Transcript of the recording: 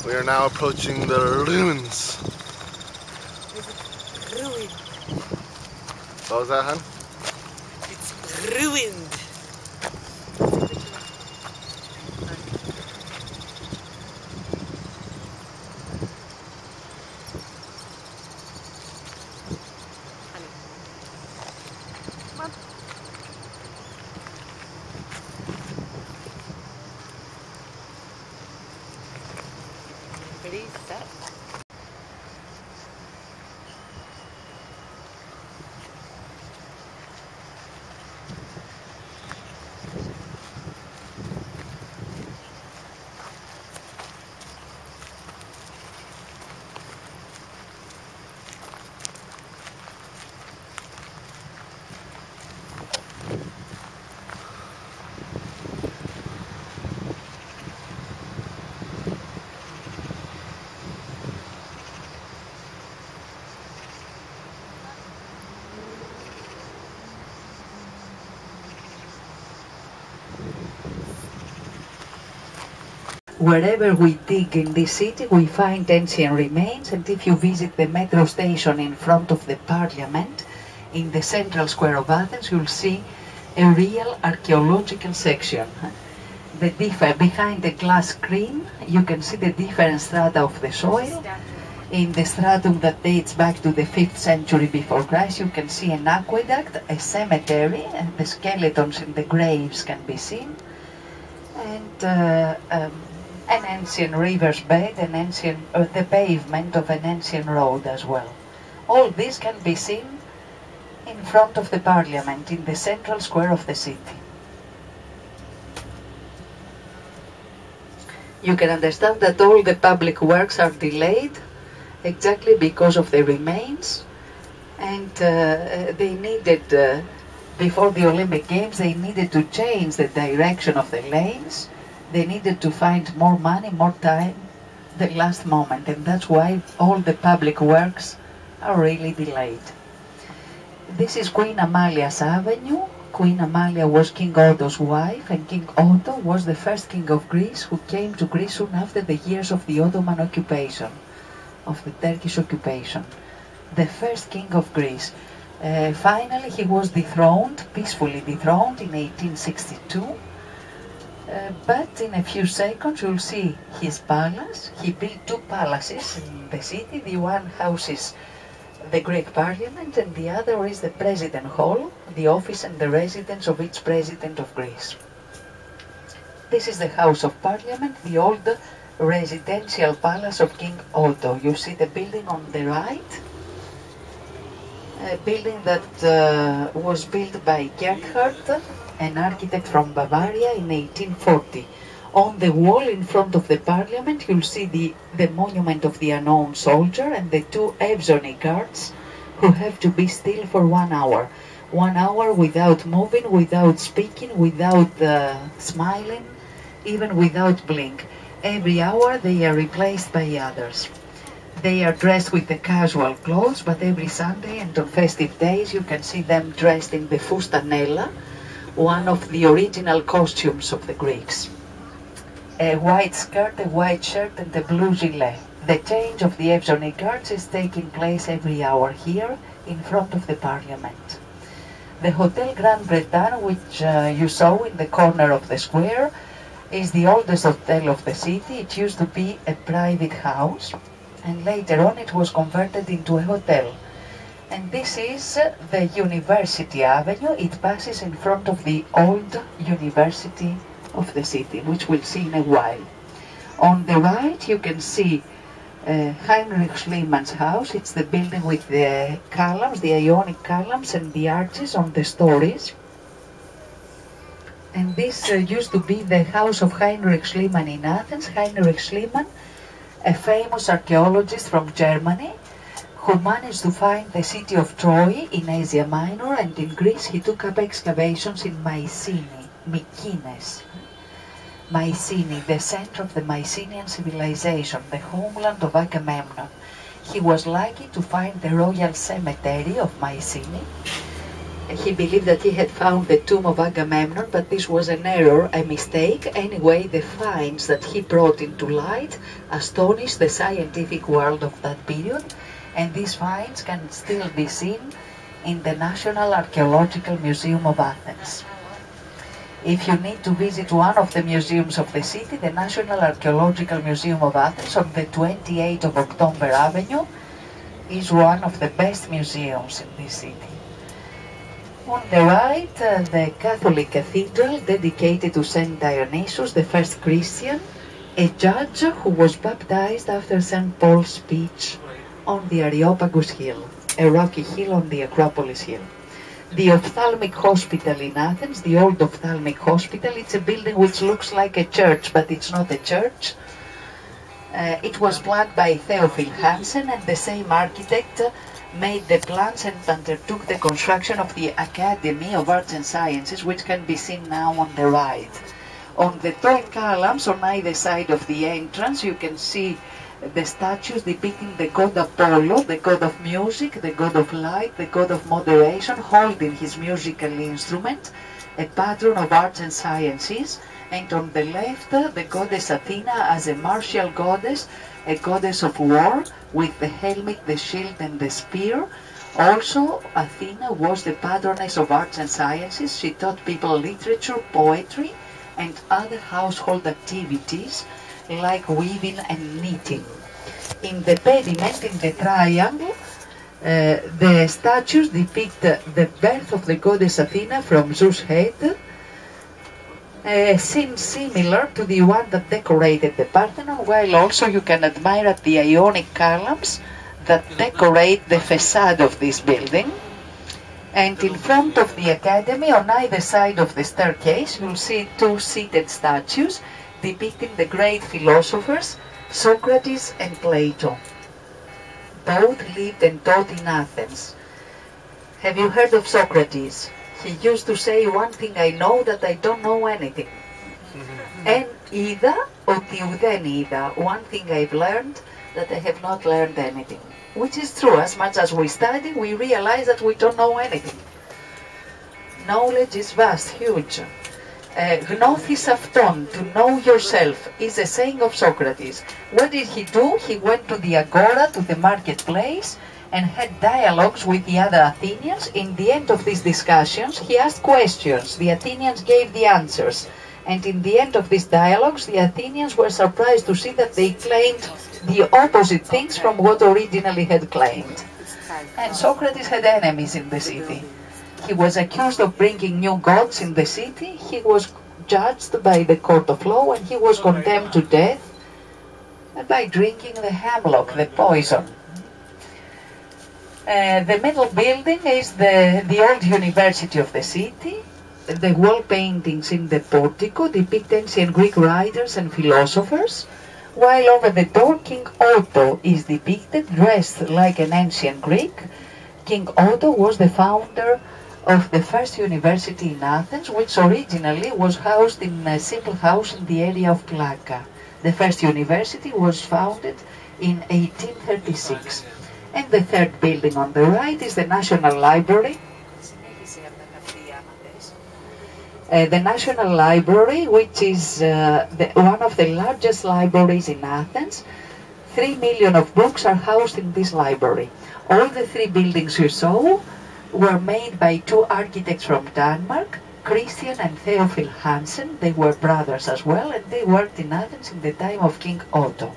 We are now approaching the ruins. Ruined. What was that, hun? It's ruined. Please stop. Wherever we dig in this city, we find ancient remains, and if you visit the metro station in front of the parliament, in the central square of Athens, you'll see a real archaeological section. Behind the glass screen, you can see the different strata of the soil. In the stratum that dates back to the 5th century before Christ, you can see an aqueduct, a cemetery, and the skeletons in the graves can be seen. And an ancient river's bed, the pavement of an ancient road as well. All this can be seen in front of the parliament, in the central square of the city. You can understand that all the public works are delayed exactly because of the remains, and they needed, before the Olympic Games, they needed to change the direction of the lanes. They needed to find more money, more time, the last moment, and that's why all the public works are really delayed. This is Queen Amalia's Avenue. Queen Amalia was King Otto's wife, and King Otto was the first king of Greece who came to Greece soon after the years of the Ottoman occupation, of the Turkish occupation. The first king of Greece. Finally, he was dethroned, peacefully dethroned in 1862. But in a few seconds you'll see his palace. He built two palaces in the city. The one houses the Greek parliament, and the other is the President Hall, the office and the residence of each president of Greece. This is the House of Parliament, the old residential palace of King Otto. You see the building on the right, a building that was built by Gerhard, an architect from Bavaria, in 1840. On the wall in front of the parliament you'll see the monument of the unknown soldier and the two Evsoni guards who have to be still for 1 hour. 1 hour without moving, without speaking, without smiling, even without blink. Every hour they are replaced by others. They are dressed with the casual clothes, but every Sunday and on festive days you can see them dressed in the fustanella, one of the original costumes of the Greeks. A white skirt, a white shirt and a blue gilet. The change of the Evsoni guards is taking place every hour here in front of the parliament. The Hotel Grand Bretagne, which you saw in the corner of the square, is the oldest hotel of the city. It used to be a private house, and later on it was converted into a hotel. And this is the University Avenue. It passes in front of the old university of the city, which we'll see in a while. On the right you can see Heinrich Schliemann's house. It's the building with the columns, the Ionic columns and the arches on the stories. And this used to be the house of Heinrich Schliemann in Athens. Heinrich Schliemann, a famous archaeologist from Germany, who managed to find the city of Troy in Asia Minor, and in Greece he took up excavations in Mycenae, the center of the Mycenaean civilization, the homeland of Agamemnon. He was lucky to find the royal cemetery of Mycenae, He believed that he had found the tomb of Agamemnon, but this was an error, a mistake. Anyway, the finds that he brought into light astonished the scientific world of that period, and these finds can still be seen in the National Archaeological Museum of Athens. If you need to visit one of the museums of the city, the National Archaeological Museum of Athens on the 28th of October Avenue is one of the best museums in this city. On the right, the Catholic cathedral dedicated to Saint Dionysius, the first Christian, a judge who was baptized after St. Paul's speech on the Areopagus Hill, a rocky hill on the Acropolis Hill. The Ophthalmic Hospital in Athens, the old Ophthalmic Hospital, it's a building which looks like a church, but it's not a church. It was planned by Theophil Hansen, and the same architect made the plans and undertook the construction of the Academy of Arts and Sciences, which can be seen now on the right. On the tall columns on either side of the entrance, you can see the statues depicting the god Apollo, the god of music, the god of light, the god of moderation, holding his musical instrument, a patron of arts and sciences, and on the left, the goddess Athena as a martial goddess, a goddess of war, with the helmet, the shield, and the spear. Also, Athena was the patroness of arts and sciences. She taught people literature, poetry, and other household activities like weaving and knitting. In the pediment, in the triangle, the statues depict the birth of the goddess Athena from Zeus' head, a scene similar to the one that decorated the Parthenon, while also you can admire at the Ionic columns that decorate the facade of this building. And in front of the Academy, on either side of the staircase, you'll see two seated statues depicting the great philosophers, Socrates and Plato. Both lived and taught in Athens. Have you heard of Socrates? He used to say, one thing I know, that I don't know anything. And either, ότι ουδέν είδα, one thing I've learned, that I have not learned anything. Which is true, as much as we study, we realize that we don't know anything. Knowledge is vast, huge. Gnosis αυτόν, to know yourself, is a saying of Socrates. What did he do? He went to the agora, to the marketplace, and had dialogues with the other Athenians. In the end of these discussions, he asked questions. The Athenians gave the answers. And in the end of these dialogues, the Athenians were surprised to see that they claimed the opposite things from what originally had claimed. And Socrates had enemies in the city. He was accused of bringing new gods in the city. He was judged by the court of law, and he was condemned to death by drinking the hemlock, the poison. The middle building is the old university of the city. The wall paintings in the portico depict ancient Greek writers and philosophers, while over the door King Otto is depicted dressed like an ancient Greek. King Otto was the founder of the first university in Athens, which originally was housed in a simple house in the area of Plaka. The first university was founded in 1836. And the third building on the right is the National Library. The National Library, which is one of the largest libraries in Athens. 3 million of books are housed in this library. All the three buildings you saw were made by two architects from Denmark, Christian and Theophil Hansen. They were brothers as well, and they worked in Athens in the time of King Otto.